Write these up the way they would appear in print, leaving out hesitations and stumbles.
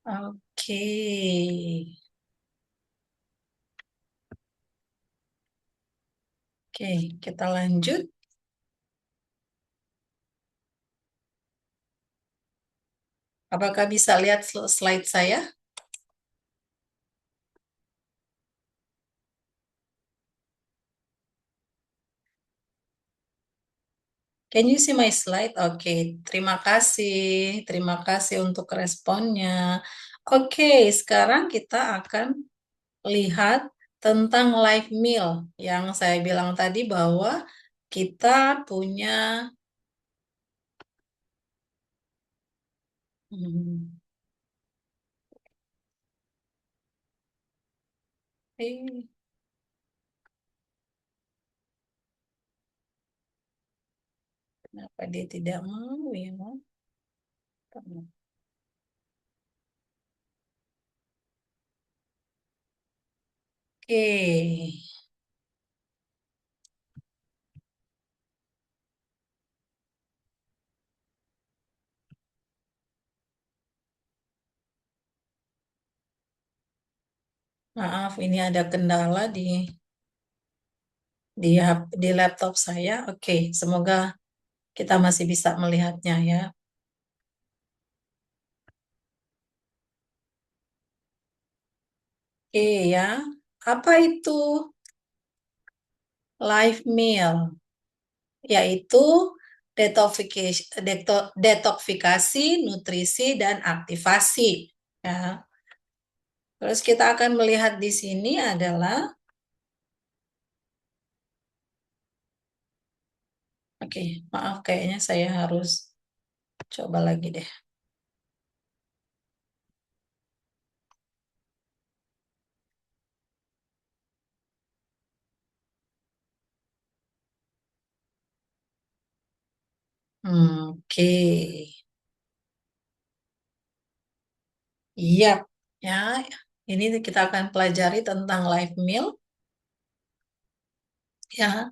Oke. Oke, kita lanjut. Apakah bisa lihat slide saya? Can you see my slide? Oke, terima kasih. Terima kasih untuk responnya. Oke, sekarang kita akan lihat tentang live meal yang saya bilang tadi bahwa kita punya hmm, eh, kenapa dia tidak mau ya? Oke, maaf ini ada kendala di laptop saya. Oke, semoga kita masih bisa melihatnya ya. Oke ya, apa itu live meal? Yaitu detoksifikasi, nutrisi, dan aktivasi. Ya. Terus kita akan melihat di sini adalah, oke, maaf kayaknya saya harus coba lagi deh. Oke, iya, ya. Ini kita akan pelajari tentang live meal, ya.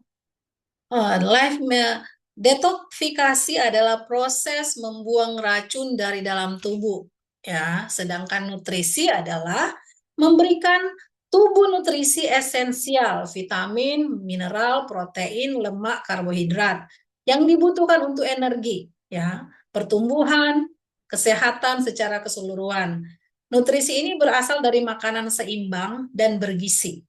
Live meal detoksifikasi adalah proses membuang racun dari dalam tubuh, ya. Sedangkan nutrisi adalah memberikan tubuh nutrisi esensial, vitamin, mineral, protein, lemak, karbohidrat yang dibutuhkan untuk energi, ya, pertumbuhan, kesehatan secara keseluruhan. Nutrisi ini berasal dari makanan seimbang dan bergizi.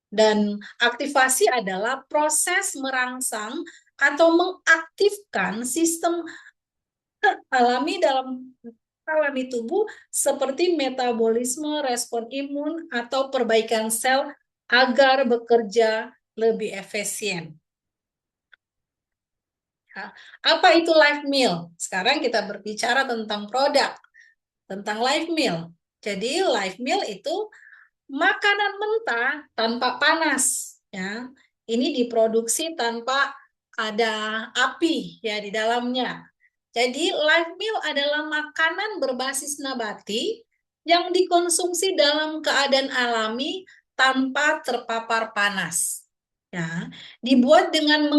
Dan aktivasi adalah proses merangsang atau mengaktifkan sistem alami dalam alami tubuh seperti metabolisme, respon imun, atau perbaikan sel agar bekerja lebih efisien. Ya. Apa itu live meal? Sekarang kita berbicara tentang produk, tentang live meal. Jadi live meal itu makanan mentah tanpa panas, ya. Ini diproduksi tanpa ada api ya di dalamnya. Jadi live meal adalah makanan berbasis nabati yang dikonsumsi dalam keadaan alami tanpa terpapar panas. Ya, dibuat dengan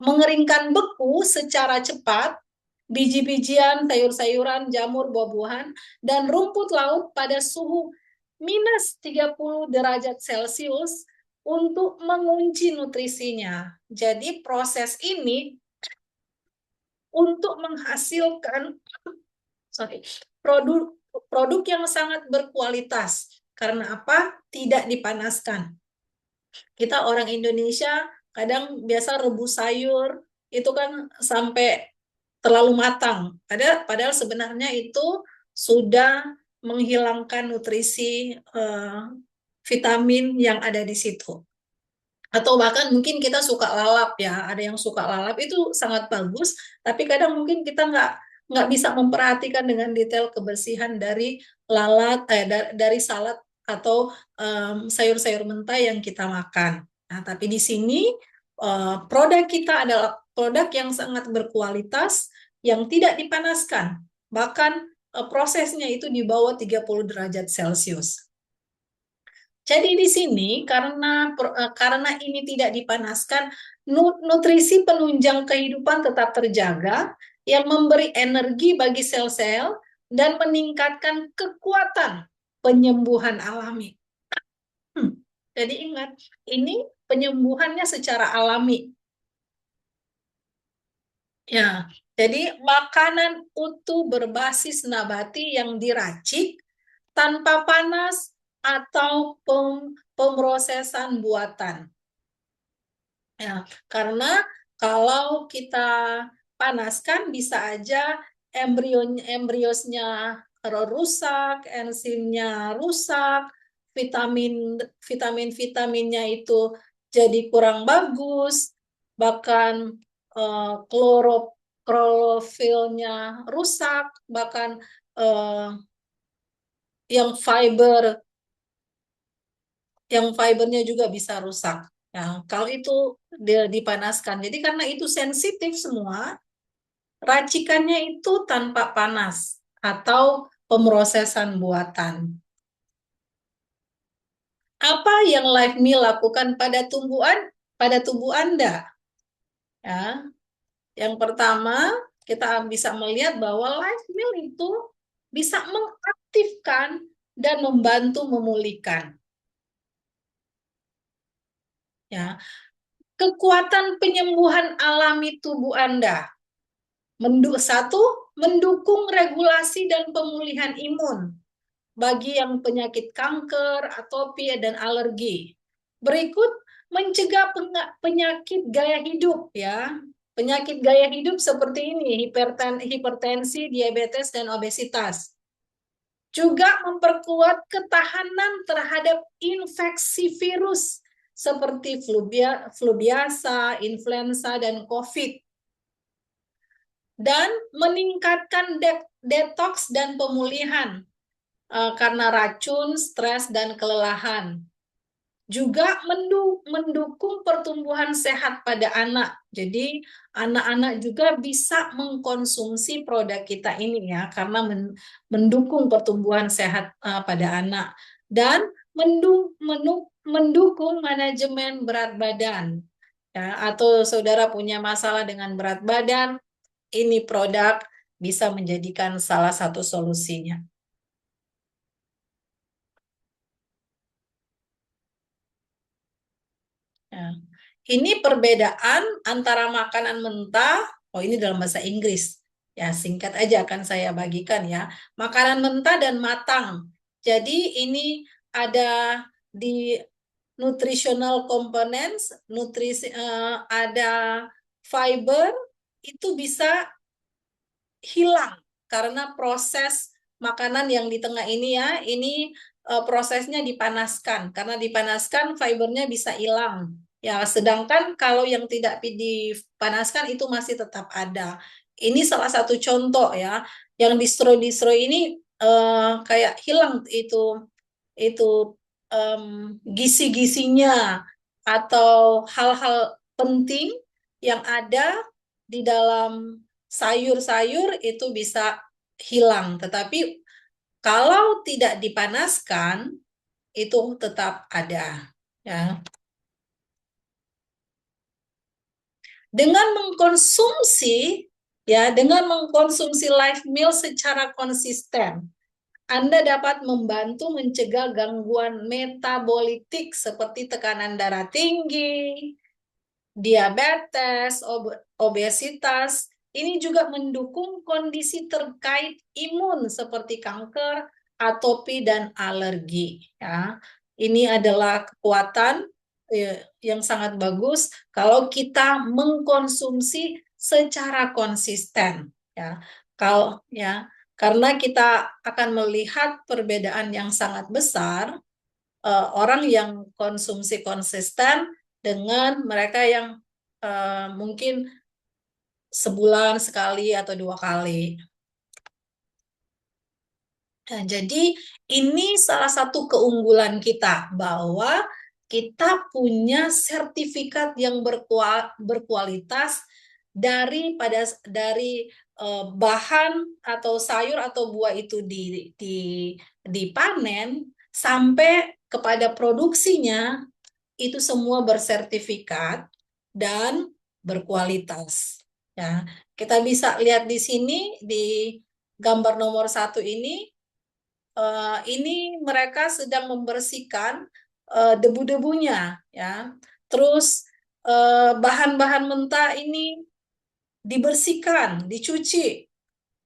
mengeringkan beku secara cepat biji-bijian, sayur-sayuran, jamur, buah-buahan, dan rumput laut pada suhu minus 30 derajat Celcius untuk mengunci nutrisinya. Jadi proses ini untuk menghasilkan produk produk yang sangat berkualitas. Karena apa? Tidak dipanaskan. Kita orang Indonesia kadang biasa rebus sayur itu kan sampai terlalu matang. Padahal sebenarnya itu sudah menghilangkan nutrisi vitamin yang ada di situ. Atau bahkan mungkin kita suka lalap ya, ada yang suka lalap itu sangat bagus, tapi kadang mungkin kita nggak bisa memperhatikan dengan detail kebersihan dari dari salad atau sayur-sayur mentah yang kita makan. Nah, tapi di sini produk kita adalah produk yang sangat berkualitas, yang tidak dipanaskan, bahkan prosesnya itu di bawah 30 derajat Celcius. Jadi di sini karena ini tidak dipanaskan, nutrisi penunjang kehidupan tetap terjaga yang memberi energi bagi sel-sel dan meningkatkan kekuatan penyembuhan alami. Jadi ingat, ini penyembuhannya secara alami. Ya, jadi makanan utuh berbasis nabati yang diracik tanpa panas atau pemrosesan buatan. Ya, karena kalau kita panaskan bisa aja embriosnya rusak, enzimnya rusak, vitaminnya itu jadi kurang bagus, bahkan klorofilnya rusak, bahkan yang fibernya juga bisa rusak. Ya, kalau itu dipanaskan. Jadi karena itu sensitif semua, racikannya itu tanpa panas atau pemrosesan buatan. Apa yang Live Me lakukan pada tubuh Anda? Ya, yang pertama, kita bisa melihat bahwa Live Meal itu bisa mengaktifkan dan membantu memulihkan. Ya, kekuatan penyembuhan alami tubuh Anda. Satu, mendukung regulasi dan pemulihan imun bagi yang penyakit kanker, atopi, dan alergi. Berikut, mencegah penyakit gaya hidup, ya. Penyakit gaya hidup seperti ini, hipertensi, diabetes, dan obesitas. Juga memperkuat ketahanan terhadap infeksi virus seperti flu biasa, influenza, dan COVID. Dan meningkatkan detoks dan pemulihan karena racun, stres, dan kelelahan. Juga mendukung pertumbuhan sehat pada anak. Jadi anak-anak juga bisa mengkonsumsi produk kita ini ya, karena mendukung pertumbuhan sehat pada anak. Dan mendukung manajemen berat badan. Ya, atau saudara punya masalah dengan berat badan, ini produk bisa menjadikan salah satu solusinya. Ya. Ini perbedaan antara makanan mentah, oh ini dalam bahasa Inggris. Ya, singkat aja akan saya bagikan ya. Makanan mentah dan matang. Jadi ini ada di nutritional components, ada fiber, itu bisa hilang karena proses makanan yang di tengah ini ya, ini prosesnya dipanaskan. Karena dipanaskan fibernya bisa hilang. Ya, sedangkan kalau yang tidak dipanaskan itu masih tetap ada. Ini salah satu contoh ya. Yang distro-distro ini kayak hilang itu gizi-gizinya atau hal-hal penting yang ada di dalam sayur-sayur itu bisa hilang. Tetapi kalau tidak dipanaskan itu tetap ada. Ya. Dengan mengkonsumsi live meal secara konsisten, Anda dapat membantu mencegah gangguan metabolitik seperti tekanan darah tinggi, diabetes, obesitas. Ini juga mendukung kondisi terkait imun seperti kanker, atopi, dan alergi. Ya, ini adalah kekuatan yang sangat bagus kalau kita mengkonsumsi secara konsisten. Ya, karena kita akan melihat perbedaan yang sangat besar orang yang konsumsi konsisten dengan mereka yang mungkin sebulan sekali atau 2 kali. Nah, jadi ini salah satu keunggulan kita bahwa kita punya sertifikat yang berkualitas dari bahan atau sayur atau buah itu dipanen sampai kepada produksinya itu semua bersertifikat dan berkualitas. Ya, kita bisa lihat di sini gambar nomor 1 ini mereka sedang membersihkan debu-debunya, ya. Terus bahan-bahan mentah ini dibersihkan, dicuci.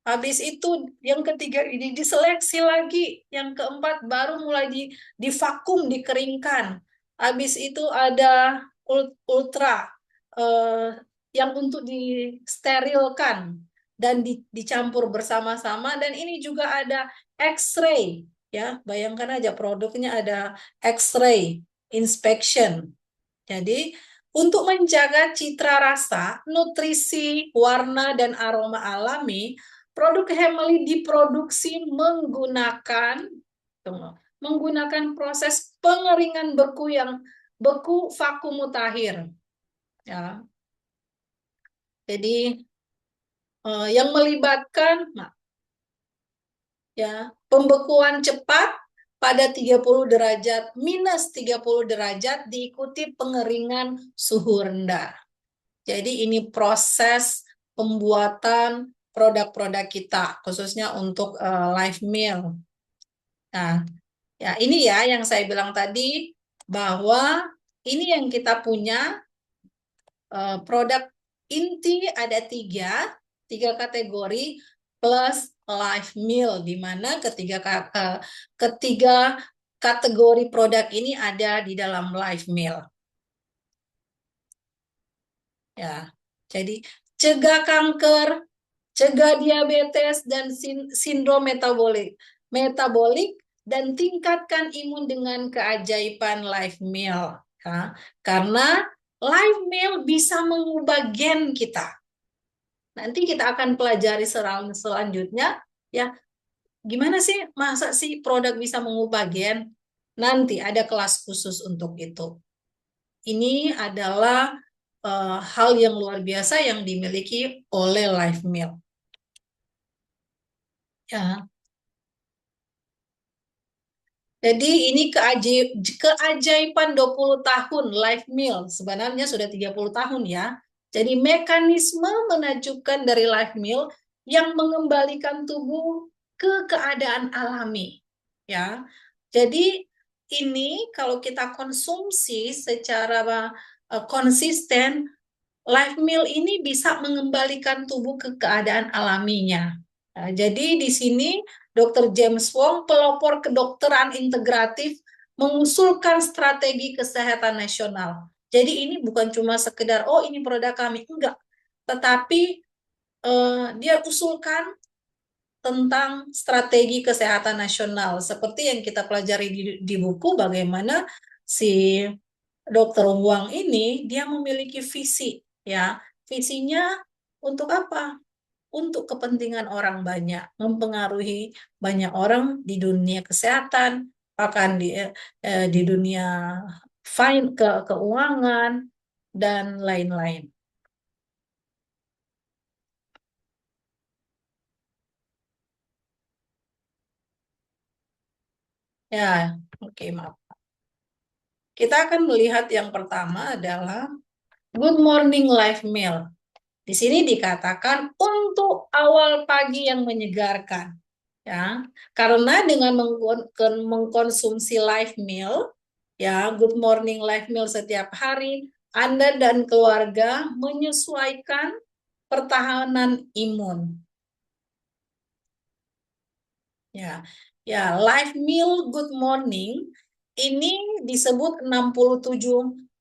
Habis itu yang ketiga ini diseleksi lagi, yang keempat baru mulai divakum, dikeringkan. Habis itu ada ultra eh, yang untuk disterilkan dan dicampur bersama-sama, dan ini juga ada X-ray, ya. Bayangkan aja produknya ada X-ray inspection. Jadi, untuk menjaga citra rasa, nutrisi, warna, dan aroma alami, produk Hemely diproduksi menggunakan proses pengeringan beku vakum mutakhir. Ya. Jadi, yang melibatkan pembekuan cepat pada 30 derajat minus 30 derajat diikuti pengeringan suhu rendah. Jadi ini proses pembuatan produk-produk kita, khususnya untuk live meal. Nah, ya ini ya yang saya bilang tadi, bahwa ini yang kita punya produk inti ada tiga kategori plus live meal, di mana ketiga kategori produk ini ada di dalam live meal. Ya, jadi cegah kanker, cegah diabetes dan sindrom metabolik, dan tingkatkan imun dengan keajaiban live meal. Ya. Karena live meal bisa mengubah gen kita. Nanti kita akan pelajari selanjutnya, ya. Gimana sih, masa sih produk bisa mengubah gen? Nanti ada kelas khusus untuk itu. Ini adalah hal yang luar biasa yang dimiliki oleh live meal. Ya. Jadi ini keajaiban 20 tahun live meal, sebenarnya sudah 30 tahun ya. Jadi mekanisme menakjubkan dari live meal yang mengembalikan tubuh ke keadaan alami. Ya. Jadi ini kalau kita konsumsi secara konsisten, live meal ini bisa mengembalikan tubuh ke keadaan alaminya. Nah, jadi di sini Dr. James Wong, pelopor kedokteran integratif, mengusulkan strategi kesehatan nasional. Jadi ini bukan cuma sekedar, oh ini produk kami, enggak. Tetapi dia usulkan tentang strategi kesehatan nasional. Seperti yang kita pelajari di buku, bagaimana si Dr. Wang ini, dia memiliki visi, ya. Visinya untuk apa? Untuk kepentingan orang banyak, mempengaruhi banyak orang di dunia kesehatan, bahkan di dunia keuangan dan lain-lain. Ya, oke, maaf. Kita akan melihat yang pertama adalah Good Morning Live Meal. Di sini dikatakan untuk awal pagi yang menyegarkan. Ya, karena dengan mengkonsumsi live meal, ya, Good Morning Live Meal setiap hari, Anda dan keluarga menyesuaikan pertahanan imun. Ya, ya, live meal Good Morning ini disebut 67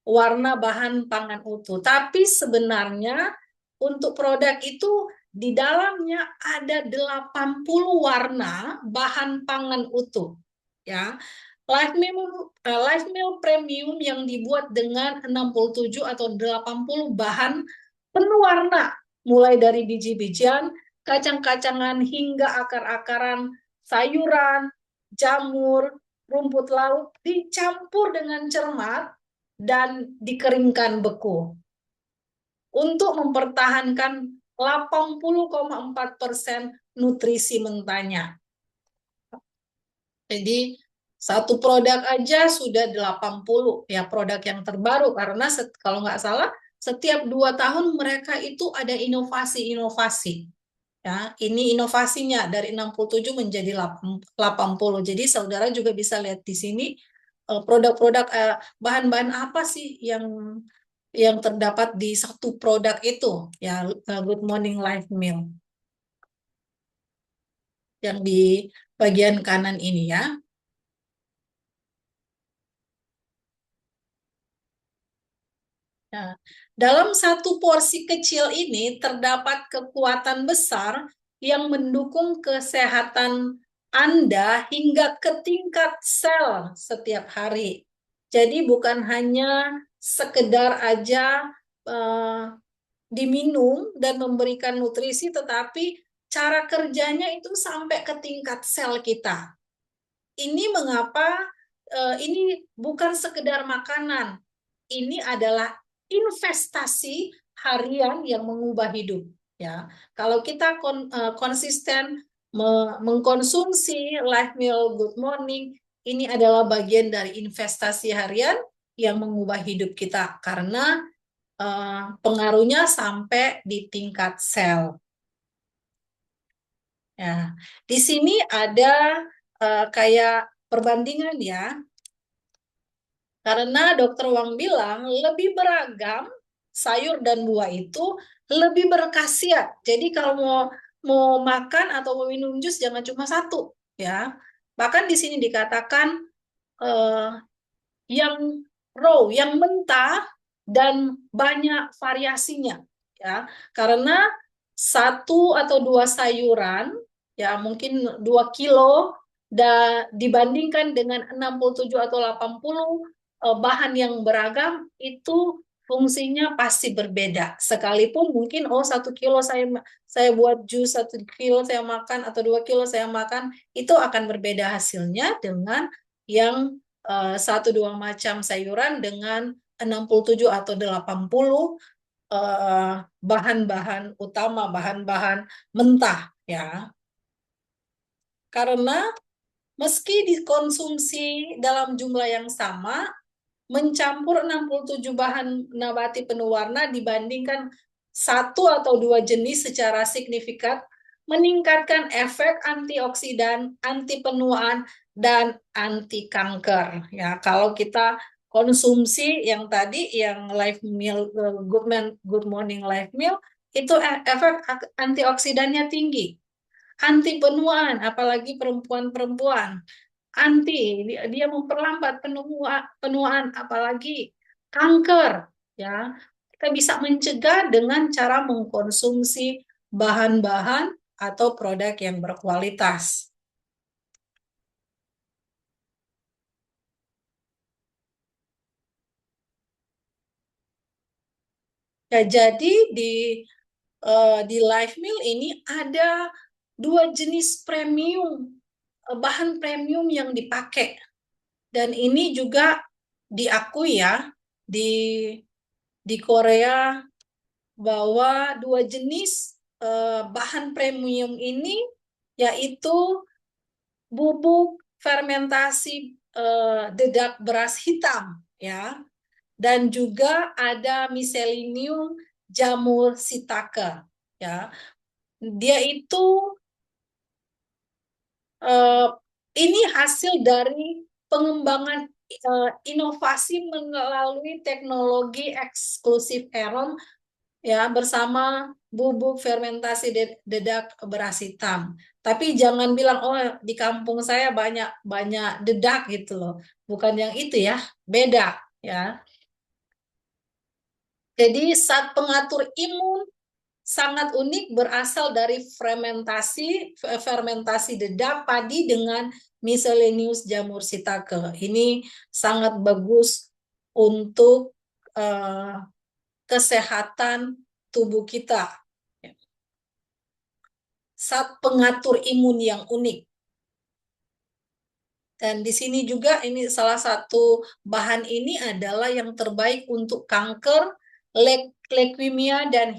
warna bahan pangan utuh. Tapi sebenarnya untuk produk itu di dalamnya ada 80 warna bahan pangan utuh. Ya, live meal premium yang dibuat dengan 67 atau 80 bahan penuh warna, mulai dari biji-bijian, kacang-kacangan hingga akar-akaran, sayuran, jamur, rumput laut dicampur dengan cermat dan dikeringkan beku untuk mempertahankan 80,4% nutrisi mentahnya. Jadi satu produk aja sudah 80 ya, produk yang terbaru, karena kalau nggak salah setiap 2 tahun mereka itu ada inovasi-inovasi. Ya, ini inovasinya dari 67 menjadi 80. Jadi saudara juga bisa lihat di sini produk-produk bahan-bahan apa sih yang terdapat di satu produk itu ya, Good Morning Life Meal yang di bagian kanan ini ya. Nah, dalam satu porsi kecil ini terdapat kekuatan besar yang mendukung kesehatan Anda hingga ke tingkat sel setiap hari. Jadi bukan hanya sekedar aja eh, diminum dan memberikan nutrisi, tetapi cara kerjanya itu sampai ke tingkat sel kita. Ini mengapa ini bukan sekedar makanan, ini adalah investasi harian yang mengubah hidup. Ya, kalau kita konsisten mengkonsumsi Life Meal Good Morning, ini adalah bagian dari investasi harian yang mengubah hidup kita karena pengaruhnya sampai di tingkat sel. Ya, di sini ada kayak perbandingan ya. Karena Dokter Wang bilang lebih beragam sayur dan buah itu lebih berkhasiat. Jadi kalau mau makan atau mau minum jus jangan cuma satu ya. Bahkan di sini dikatakan eh, yang raw, yang mentah dan banyak variasinya ya. Karena satu atau dua sayuran ya mungkin 2 kilo dibandingkan dengan 67 atau 80 bahan yang beragam itu fungsinya pasti berbeda. Sekalipun mungkin 1 kilo saya buat jus, 1 kilo saya makan atau 2 kilo saya makan, itu akan berbeda hasilnya dengan yang satu dua macam sayuran dengan 67 atau 80 bahan-bahan utama, bahan-bahan mentah ya. Karena meski dikonsumsi dalam jumlah yang sama, mencampur 67 bahan nabati penuh warna dibandingkan satu atau dua jenis secara signifikan meningkatkan efek antioksidan, anti penuaan, dan anti kanker. Ya, kalau kita konsumsi yang tadi, yang life meal, good morning life meal, itu efek antioksidannya tinggi, anti penuaan, apalagi perempuan-perempuan, anti dia memperlambat penuaan apalagi kanker ya. Kita bisa mencegah dengan cara mengkonsumsi bahan-bahan atau produk yang berkualitas ya. Jadi di live meal ini ada dua jenis premium, bahan premium yang dipakai, dan ini juga diakui ya di Korea bahwa dua jenis bahan premium ini yaitu bubuk fermentasi dedak beras hitam ya, dan juga ada miselinium jamur shiitake ya. Dia itu eh, ini hasil dari pengembangan inovasi melalui teknologi eksklusif Heron ya, bersama bubuk fermentasi dedak beras hitam. Tapi jangan bilang oh di kampung saya banyak banyak dedak gitu loh. Bukan yang itu ya, beda ya. Jadi saat pengatur imun sangat unik berasal dari fermentasi dedak padi dengan miscellaneous jamur shiitake. Ini sangat bagus untuk uh, kesehatan tubuh kita. Saat pengatur imun yang unik. Dan di sini juga ini salah satu bahan ini adalah yang terbaik untuk kanker, leukemia, dan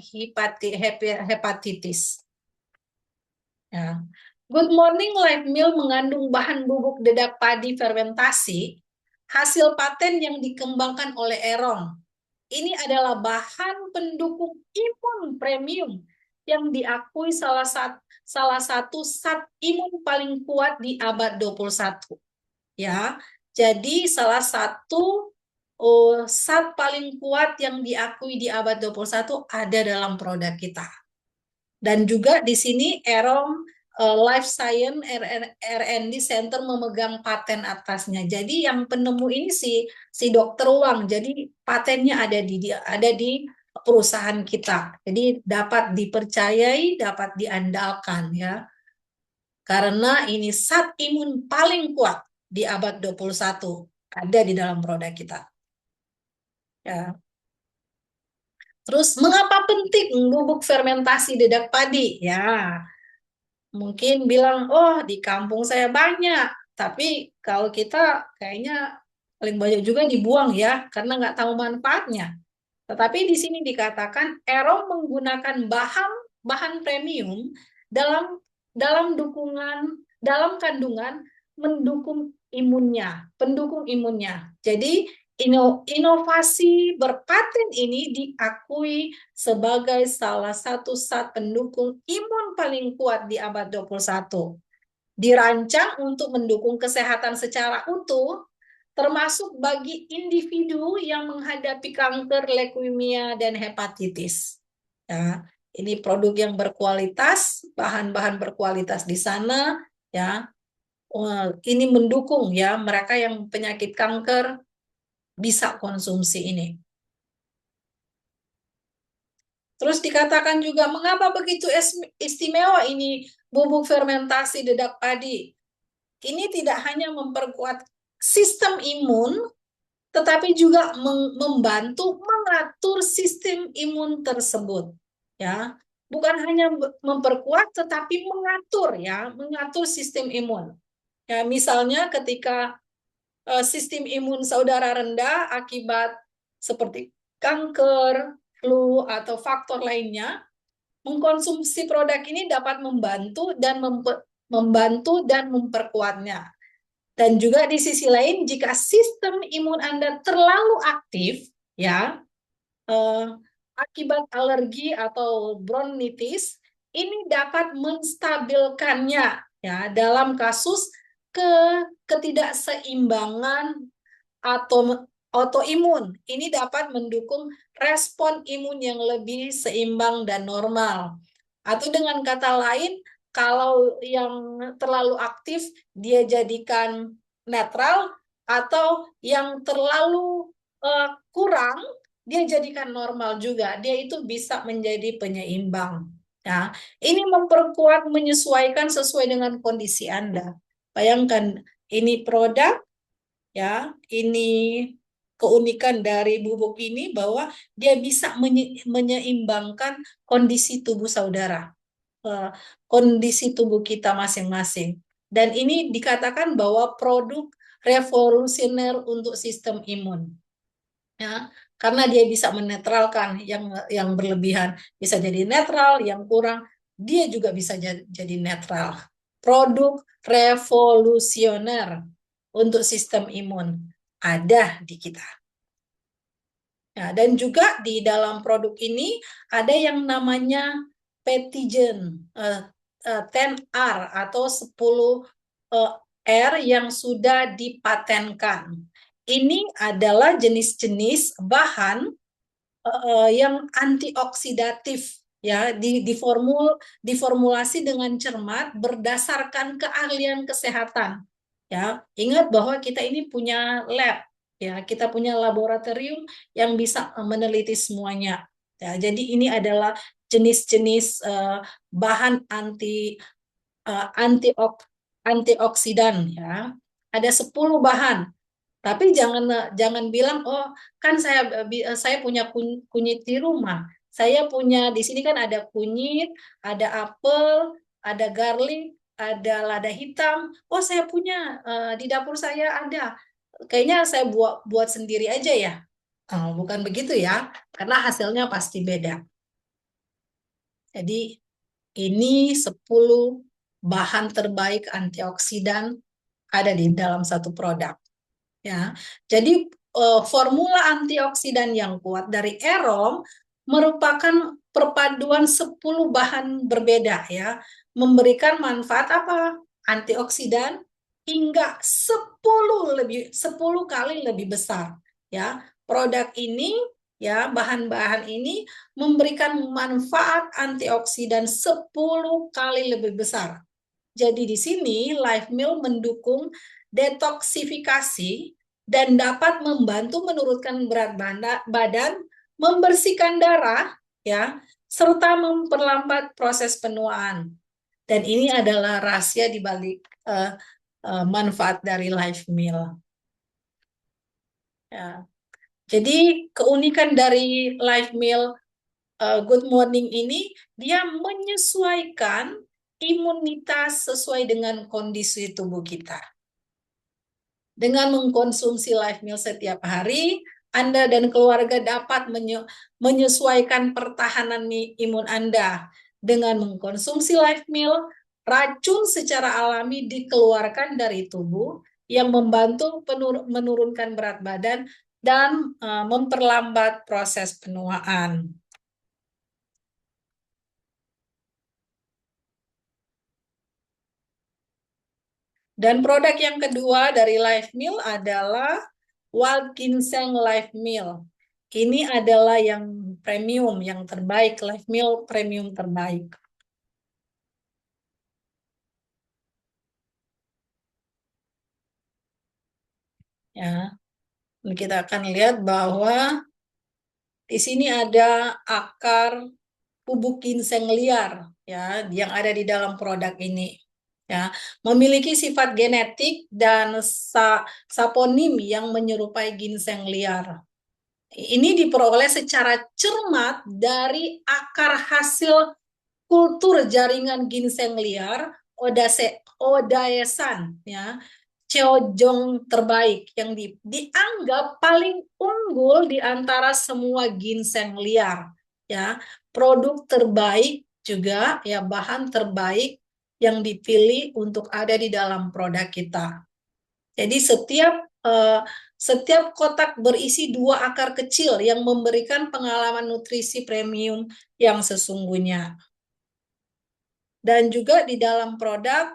hepatitis. Ya. Good Morning Life Meal mengandung bahan bubuk dedak padi fermentasi, hasil paten yang dikembangkan oleh Erong. Ini adalah bahan pendukung imun premium yang diakui salah satu zat imun paling kuat di abad 21. Ya. Jadi salah satu zat paling kuat yang diakui di abad 21 ada dalam produk kita. Dan juga di sini Erom Life Science R&D Center memegang paten atasnya. Jadi yang penemu ini si Dokter Wang. Jadi patennya ada di perusahaan kita. Jadi dapat dipercayai, dapat diandalkan ya. Karena ini zat imun paling kuat di abad 21 ada di dalam produk kita. Ya. Terus mengapa penting bubuk fermentasi dedak padi? Ya, mungkin bilang, oh di kampung saya banyak, tapi kalau kita kayaknya paling banyak juga dibuang ya, karena nggak tahu manfaatnya. Tetapi di sini dikatakan Ero menggunakan bahan bahan premium dalam dalam kandungan pendukung imunnya. Jadi inovasi berpaten ini diakui sebagai salah satu zat pendukung imun paling kuat di abad 21. Dirancang untuk mendukung kesehatan secara utuh, termasuk bagi individu yang menghadapi kanker, leukemia, dan hepatitis. Ya, ini produk yang berkualitas, bahan-bahan berkualitas di sana, ya. Ini mendukung ya mereka yang penyakit kanker bisa konsumsi ini. Terus dikatakan juga mengapa begitu istimewa ini bubuk fermentasi dedak padi. Ini tidak hanya memperkuat sistem imun, tetapi juga membantu mengatur sistem imun tersebut. Ya, bukan hanya memperkuat, tetapi mengatur sistem imun. Ya, misalnya ketika sistem imun saudara rendah akibat seperti kanker, flu, atau faktor lainnya, mengkonsumsi produk ini dapat membantu dan memperkuatnya. Dan juga di sisi lain, jika sistem imun Anda terlalu aktif, ya, akibat alergi atau bronkitis, ini dapat menstabilkannya, ya, dalam kasus ketidakseimbangan atau autoimun. Ini dapat mendukung respon imun yang lebih seimbang dan normal. Atau dengan kata lain, kalau yang terlalu aktif dia jadikan netral, atau yang terlalu kurang dia jadikan normal juga. Dia itu bisa menjadi penyeimbang. Ya, ini memperkuat menyesuaikan sesuai dengan kondisi Anda. Bayangkan ini produk, ya, ini keunikan dari bubuk ini bahwa dia bisa menyeimbangkan kondisi tubuh saudara, kondisi tubuh kita masing-masing. Dan ini dikatakan bahwa produk revolusioner untuk sistem imun. Ya, karena dia bisa menetralkan yang berlebihan, bisa jadi netral, yang kurang dia juga bisa jadi netral. Produk revolusioner untuk sistem imun ada di kita. Ya, dan juga di dalam produk ini ada yang namanya Petigen 10R atau 10 R yang sudah dipatenkan. Ini adalah jenis-jenis bahan yang antioksidatif, ya, diformulasi dengan cermat berdasarkan keahlian kesehatan. Ya, ingat bahwa kita ini punya lab, ya, kita punya laboratorium yang bisa meneliti semuanya. Ya, jadi ini adalah jenis-jenis bahan antioksidan, ya. Ada 10 bahan. Tapi jangan bilang, oh kan saya punya kunyit di rumah. Saya punya di sini kan ada kunyit, ada apel, ada garlic, ada lada hitam. Oh saya punya di dapur saya ada. Kayaknya saya buat sendiri aja ya. Oh, bukan begitu ya, karena hasilnya pasti beda. Jadi ini 10 bahan terbaik antioksidan ada di dalam satu produk. Ya, jadi formula antioksidan yang kuat dari Erom merupakan perpaduan 10 bahan berbeda ya, memberikan manfaat apa? Antioksidan hingga 10 kali lebih besar ya. Produk ini ya, bahan-bahan ini memberikan manfaat antioksidan 10 kali lebih besar. Jadi di sini Live Meal mendukung detoksifikasi dan dapat membantu menurunkan berat badan, membersihkan darah, ya, serta memperlambat proses penuaan. Dan ini adalah rahasia di balik manfaat dari Live Meal. Ya. Jadi keunikan dari Live Meal Good Morning ini, dia menyesuaikan imunitas sesuai dengan kondisi tubuh kita. Dengan mengkonsumsi Live Meal setiap hari, Anda dan keluarga dapat menyesuaikan pertahanan imun Anda. Dengan mengkonsumsi Live Meal, racun secara alami dikeluarkan dari tubuh yang membantu menurunkan berat badan dan memperlambat proses penuaan. Dan produk yang kedua dari Live Meal adalah Wild Ginseng Live Meal. Ini adalah yang premium, yang terbaik, Live Meal premium terbaik. Ya, kita akan lihat bahwa di sini ada akar bubuk ginseng liar ya yang ada di dalam produk ini. Ya, memiliki sifat genetik dan saponim yang menyerupai ginseng liar. Ini diperoleh secara cermat dari akar hasil kultur jaringan ginseng liar Odaesan ya, Cheojong terbaik yang dianggap paling unggul di antara semua ginseng liar ya. Produk terbaik juga ya, bahan terbaik yang dipilih untuk ada di dalam produk kita. Jadi setiap kotak berisi 2 akar kecil yang memberikan pengalaman nutrisi premium yang sesungguhnya. Dan juga di dalam produk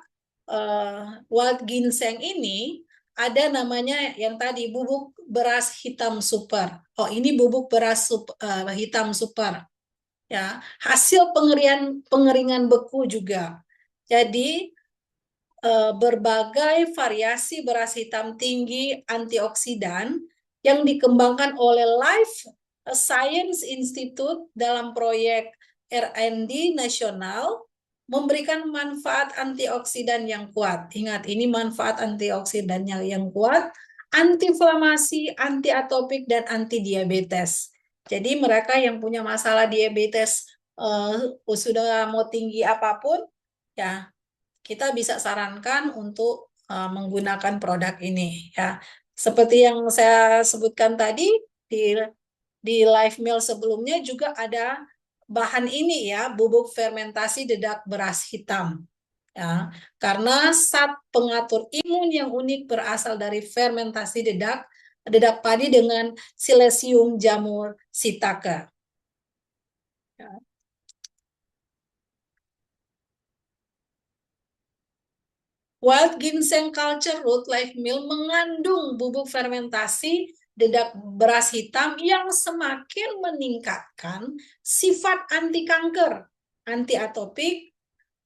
Wild Ginseng ini ada namanya yang tadi bubuk beras hitam super. Oh, ini bubuk beras hitam super. Ya, hasil pengeringan beku juga. Jadi berbagai variasi beras hitam tinggi antioksidan yang dikembangkan oleh Life Science Institute dalam proyek R&D nasional memberikan manfaat antioksidan yang kuat. Ingat, ini manfaat antioksidan yang kuat, antiinflamasi, antiatopik, dan antidiabetes. Jadi mereka yang punya masalah diabetes sudah mau tinggi apapun, ya kita bisa sarankan untuk menggunakan produk ini ya. Seperti yang saya sebutkan tadi di Live Meal sebelumnya juga ada bahan ini ya, bubuk fermentasi dedak beras hitam. Ya, karena zat pengatur imun yang unik berasal dari fermentasi dedak padi dengan silesium jamur shiitake. Ya. Wild Ginseng Culture Root Live Meal mengandung bubuk fermentasi dedak beras hitam yang semakin meningkatkan sifat anti kanker, anti atopik,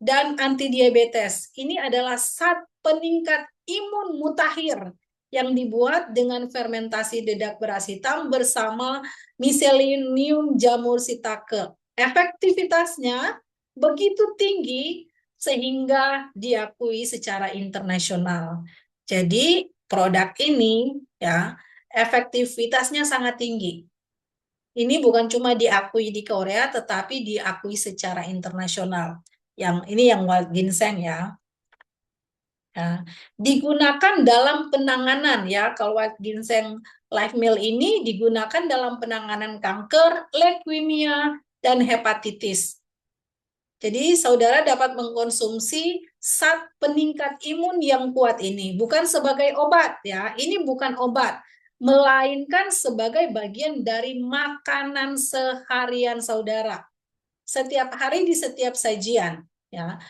dan anti diabetes. Ini adalah zat peningkat imun mutakhir yang dibuat dengan fermentasi dedak beras hitam bersama miselium jamur shiitake. Efektivitasnya begitu tinggi sehingga diakui secara internasional. Jadi produk ini ya efektivitasnya sangat tinggi. Ini bukan cuma diakui di Korea tetapi diakui secara internasional. Yang ini yang wild ginseng ya. Ya, digunakan dalam penanganan ya. Kalau wild ginseng Live Meal ini digunakan dalam penanganan kanker, leukemia, dan hepatitis. Jadi saudara dapat mengkonsumsi zat peningkat imun yang kuat ini, bukan sebagai obat ya. Ini bukan obat, melainkan sebagai bagian dari makanan seharian saudara. Setiap hari di setiap sajian, ya.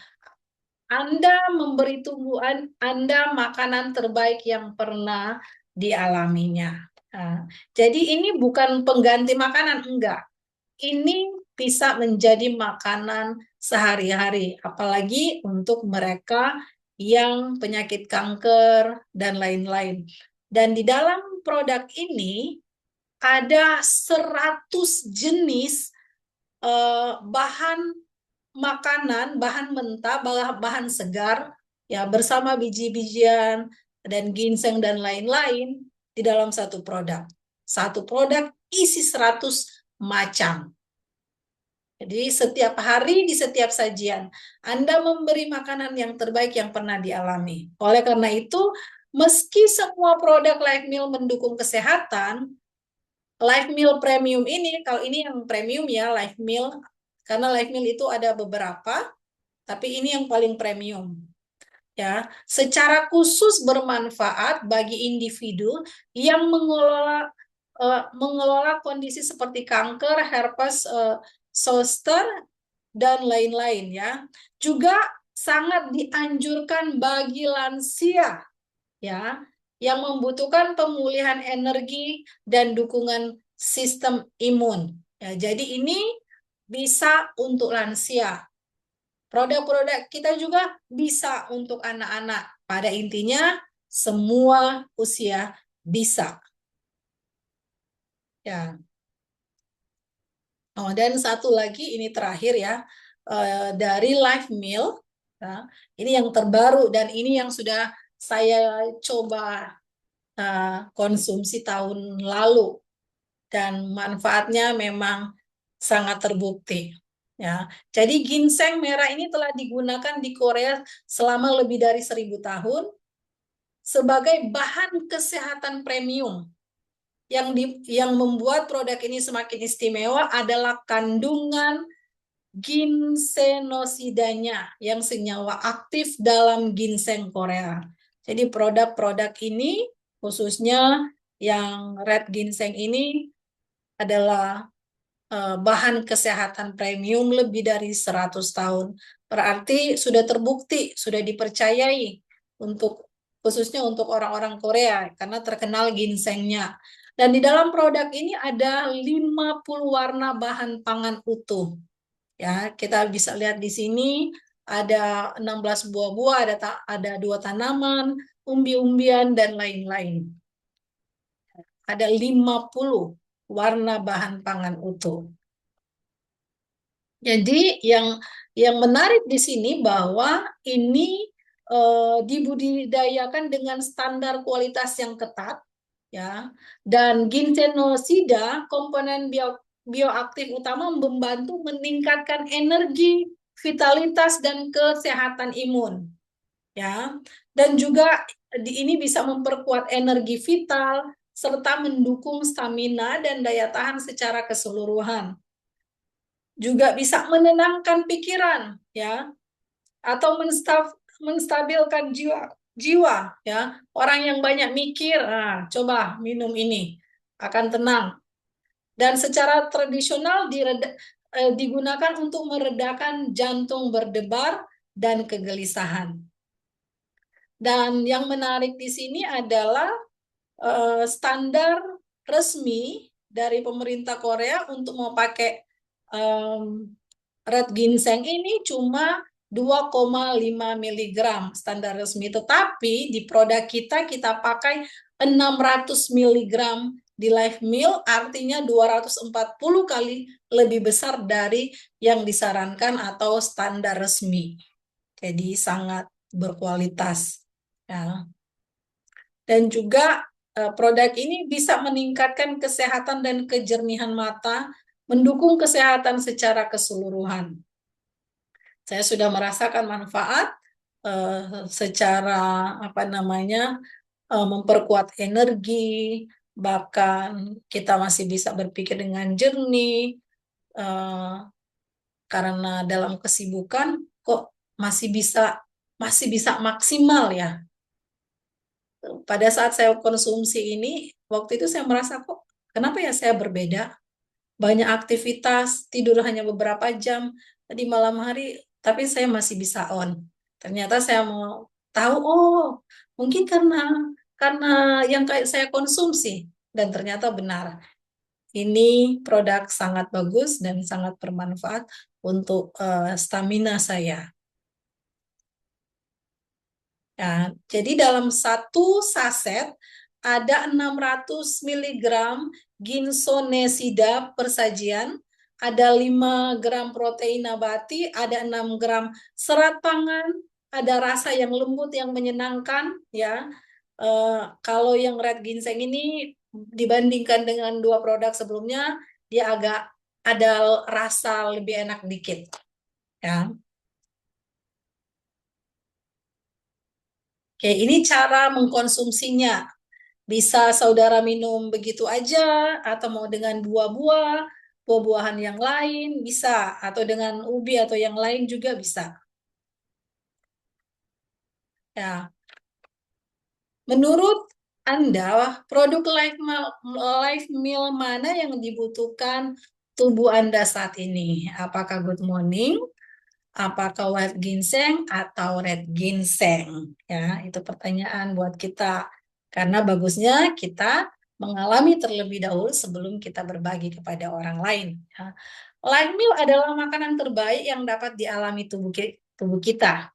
Anda memberi tumbuhan Anda makanan terbaik yang pernah dialaminya. Nah, jadi ini bukan pengganti makanan, enggak. Ini bisa menjadi makanan sehari-hari, apalagi untuk mereka yang penyakit kanker dan lain-lain. Dan di dalam produk ini ada 100 jenis bahan makanan, bahan mentah, bahan segar, ya bersama biji-bijian dan ginseng dan lain-lain di dalam satu produk. Satu produk isi 100 macam. Jadi setiap hari di setiap sajian Anda memberi makanan yang terbaik yang pernah dialami. Oleh karena itu, meski semua produk Life Meal mendukung kesehatan, Life Meal Premium ini, kalau ini yang premium ya, Life Meal, karena Life Meal itu ada beberapa, tapi ini yang paling premium. Ya, secara khusus bermanfaat bagi individu yang mengelola kondisi seperti kanker, herpes zoster dan lain-lain ya. Juga sangat dianjurkan bagi lansia ya yang membutuhkan pemulihan energi dan dukungan sistem imun. Ya, jadi ini bisa untuk lansia. Produk-produk kita juga bisa untuk anak-anak. Pada intinya, semua usia bisa. Ya. Oh, dan satu lagi, ini terakhir ya, dari Life Meal. Ya. Ini yang terbaru dan ini yang sudah saya coba konsumsi tahun lalu. Dan manfaatnya memang sangat terbukti. Ya, jadi ginseng merah ini telah digunakan di Korea selama lebih dari 1000 tahun sebagai bahan kesehatan premium. Yang membuat produk ini semakin istimewa adalah kandungan ginseноsidanya yang senyawa aktif dalam ginseng Korea. Jadi produk-produk ini khususnya yang red ginseng ini adalah bahan kesehatan premium lebih dari 100 tahun. Berarti sudah terbukti, sudah dipercayai untuk khususnya untuk orang-orang Korea karena terkenal ginsengnya. Dan di dalam produk ini ada 50 warna bahan pangan utuh. Ya, kita bisa lihat di sini ada 16 buah-buah, ada 2 tanaman, umbi-umbian dan lain-lain. Ada 50 warna bahan pangan utuh. Jadi yang menarik di sini bahwa ini dibudidayakan dengan standar kualitas yang ketat, ya. Dan ginsenosida, komponen bioaktif utama, membantu meningkatkan energi, vitalitas dan kesehatan imun, ya. Dan juga ini bisa memperkuat energi vital serta mendukung stamina dan daya tahan secara keseluruhan. Juga bisa menenangkan pikiran ya atau menstabilkan jiwa ya. Orang yang banyak mikir, coba minum ini akan tenang. Dan secara tradisional digunakan untuk meredakan jantung berdebar dan kegelisahan. Dan yang menarik di sini adalah standar resmi dari pemerintah Korea untuk mau pakai red ginseng ini cuma 2,5 mg standar resmi, tetapi di produk kita pakai 600 mg di Life Meal, artinya 240 kali lebih besar dari yang disarankan atau standar resmi. Jadi sangat berkualitas. Ya. Dan juga produk ini bisa meningkatkan kesehatan dan kejernihan mata, mendukung kesehatan secara keseluruhan. Saya sudah merasakan manfaat secara memperkuat energi, bahkan kita masih bisa berpikir dengan jernih karena dalam kesibukan kok masih bisa maksimal ya. pada saat saya konsumsi ini, waktu itu saya merasa kok, kenapa ya saya berbeda? Banyak aktivitas, tidur hanya beberapa jam di malam hari, tapi saya masih bisa on. Ternyata saya mau tahu, oh, mungkin karena yang kayak saya konsumsi, dan ternyata benar. Ini produk sangat bagus dan sangat bermanfaat untuk stamina saya. Ya, jadi dalam satu saset ada 600 miligram ginsonesida per sajian, ada 5 gram protein nabati, ada 6 gram serat pangan, ada rasa yang lembut yang menyenangkan ya. Kalau yang red ginseng ini dibandingkan dengan dua produk sebelumnya, dia agak ada rasa lebih enak dikit ya. Oke, ini cara mengkonsumsinya. Bisa saudara minum begitu aja, atau mau dengan buah-buah, buah-buahan yang lain, bisa. Atau dengan ubi atau yang lain juga bisa. Ya, menurut Anda, produk life meal mana yang dibutuhkan tubuh Anda saat ini? Apakah Good Morning, apakah white ginseng atau red ginseng? Ya, itu pertanyaan buat kita. Karena bagusnya kita mengalami terlebih dahulu sebelum kita berbagi kepada orang lain. Ya. Light meal adalah makanan terbaik yang dapat dialami tubuh kita.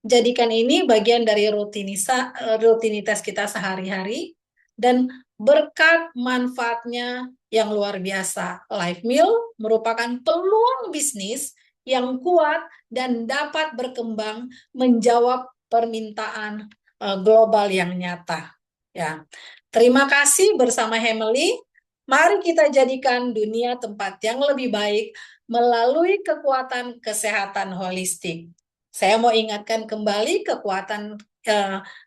Jadikan ini bagian dari rutinitas kita sehari-hari dan berkat manfaatnya yang luar biasa. Live Meal merupakan peluang bisnis yang kuat dan dapat berkembang menjawab permintaan global yang nyata. Ya. Terima kasih bersama Emily. Mari kita jadikan dunia tempat yang lebih baik melalui kekuatan kesehatan holistik. Saya mau ingatkan kembali kekuatan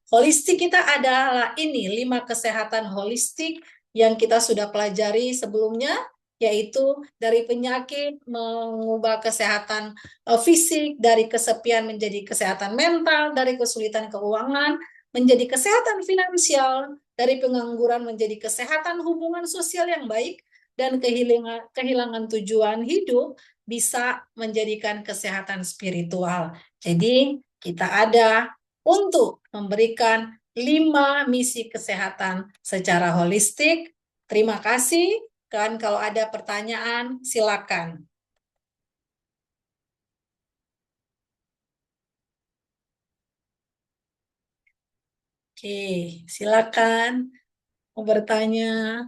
holistik kita adalah ini 5 kesehatan holistik yang kita sudah pelajari sebelumnya, yaitu dari penyakit mengubah kesehatan fisik, dari kesepian menjadi kesehatan mental, dari kesulitan keuangan menjadi kesehatan finansial, dari pengangguran menjadi kesehatan hubungan sosial yang baik, dan kehilangan tujuan hidup bisa menjadikan kesehatan spiritual. Jadi kita ada untuk memberikan 5 misi kesehatan secara holistik. Terima kasih. Kan kalau ada pertanyaan, silakan. Oke, silakan mau bertanya.